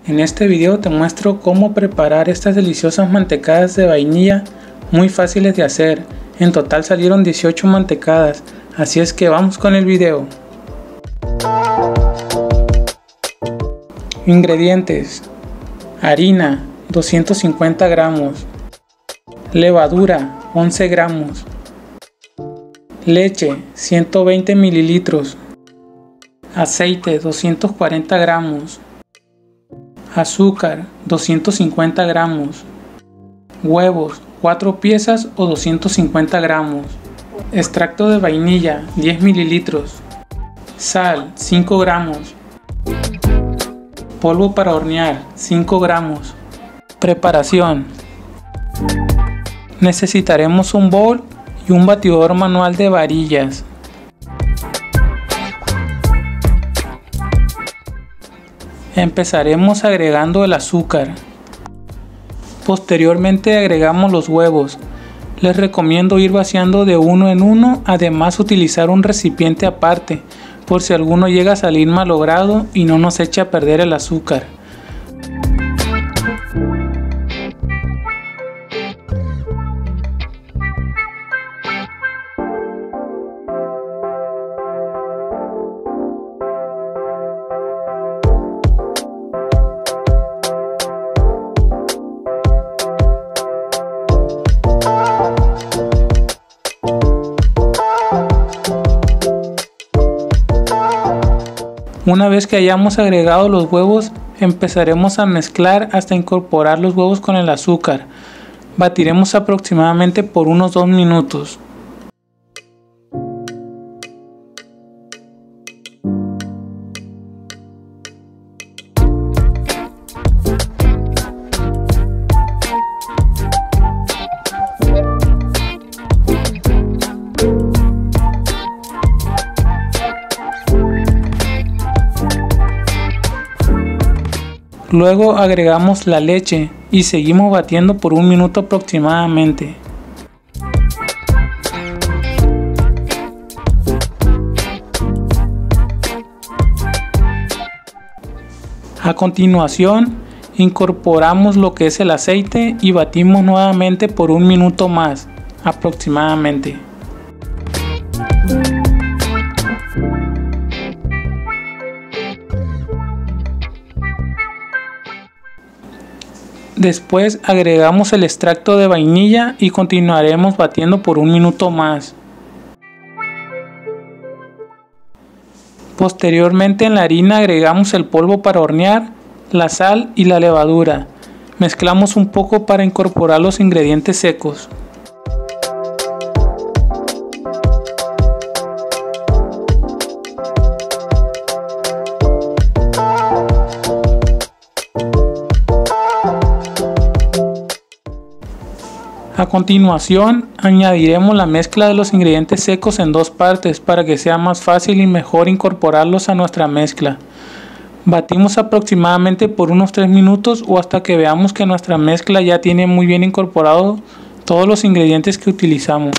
En este video te muestro cómo preparar estas deliciosas mantecadas de vainilla muy fáciles de hacer. En total salieron 18 mantecadas, así es que vamos con el video. Ingredientes: harina 250 gramos, levadura 11 gramos, leche 120 mililitros, aceite 240 gramos, azúcar 250 gramos, huevos 4 piezas o 250 gramos, extracto de vainilla 10 mililitros, sal 5 gramos, polvo para hornear 5 gramos. Preparación: necesitaremos un bol y un batidor manual de varillas. Empezaremos agregando el azúcar. Posteriormente agregamos los huevos. Les recomiendo ir vaciando de uno en uno, además utilizar un recipiente aparte, por si alguno llega a salir malogrado y no nos eche a perder el azúcar. Una vez que hayamos agregado los huevos, empezaremos a mezclar hasta incorporar los huevos con el azúcar. Batiremos aproximadamente por unos 2 minutos. Luego agregamos la leche y seguimos batiendo por 1 minuto aproximadamente. A continuación, incorporamos lo que es el aceite y batimos nuevamente por 1 minuto más aproximadamente. Después agregamos el extracto de vainilla y continuaremos batiendo por 1 minuto más. Posteriormente en la harina agregamos el polvo para hornear, la sal y la levadura. Mezclamos un poco para incorporar los ingredientes secos. A continuación, añadiremos la mezcla de los ingredientes secos en 2 partes para que sea más fácil y mejor incorporarlos a nuestra mezcla. Batimos aproximadamente por unos 3 minutos o hasta que veamos que nuestra mezcla ya tiene muy bien incorporado todos los ingredientes que utilizamos.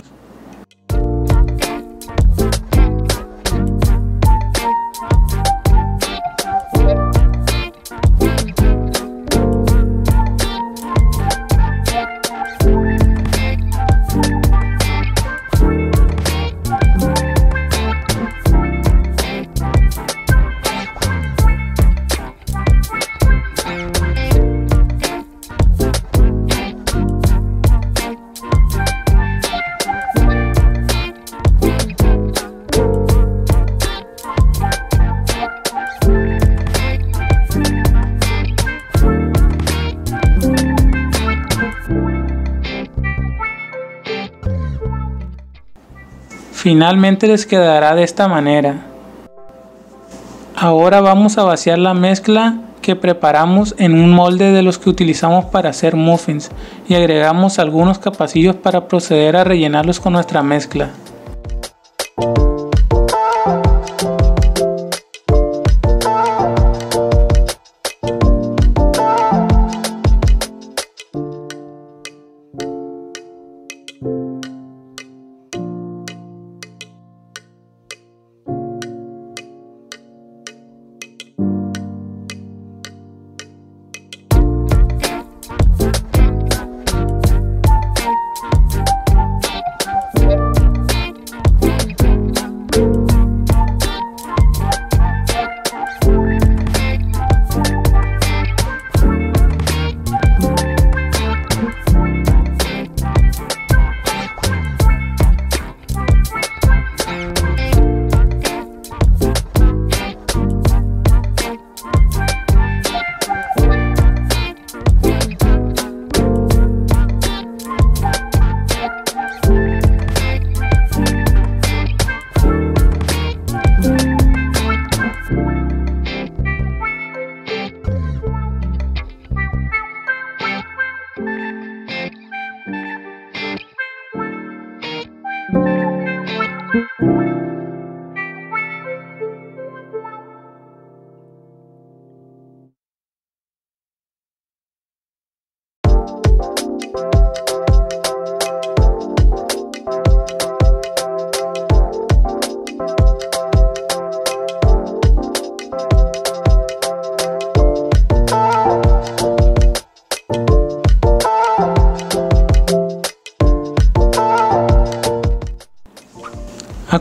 Finalmente les quedará de esta manera. Ahora vamos a vaciar la mezcla que preparamos en un molde de los que utilizamos para hacer muffins y agregamos algunos capacillos para proceder a rellenarlos con nuestra mezcla.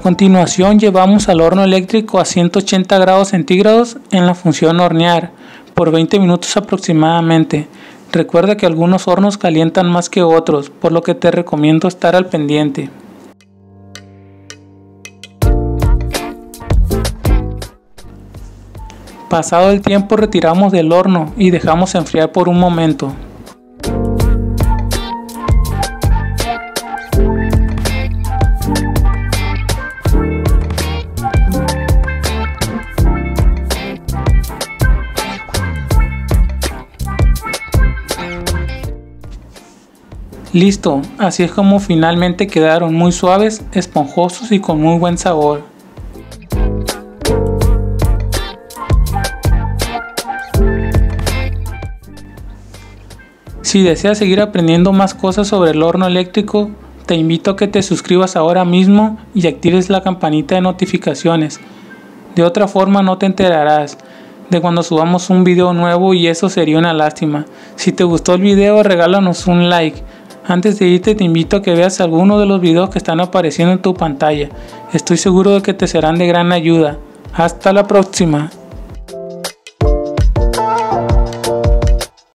continuación llevamos al horno eléctrico a 180 grados centígrados en la función hornear por 20 minutos aproximadamente. Recuerda que algunos hornos calientan más que otros, por lo que te recomiendo estar al pendiente. Pasado el tiempo retiramos del horno y dejamos enfriar por un momento. Listo, así es como finalmente quedaron, muy suaves, esponjosos y con muy buen sabor. Si deseas seguir aprendiendo más cosas sobre el horno eléctrico, te invito a que te suscribas ahora mismo y actives la campanita de notificaciones. De otra forma no te enterarás de cuando subamos un video nuevo y eso sería una lástima. Si te gustó el video, regálanos un like. Antes de irte te invito a que veas alguno de los videos que están apareciendo en tu pantalla. Estoy seguro de que te serán de gran ayuda. Hasta la próxima.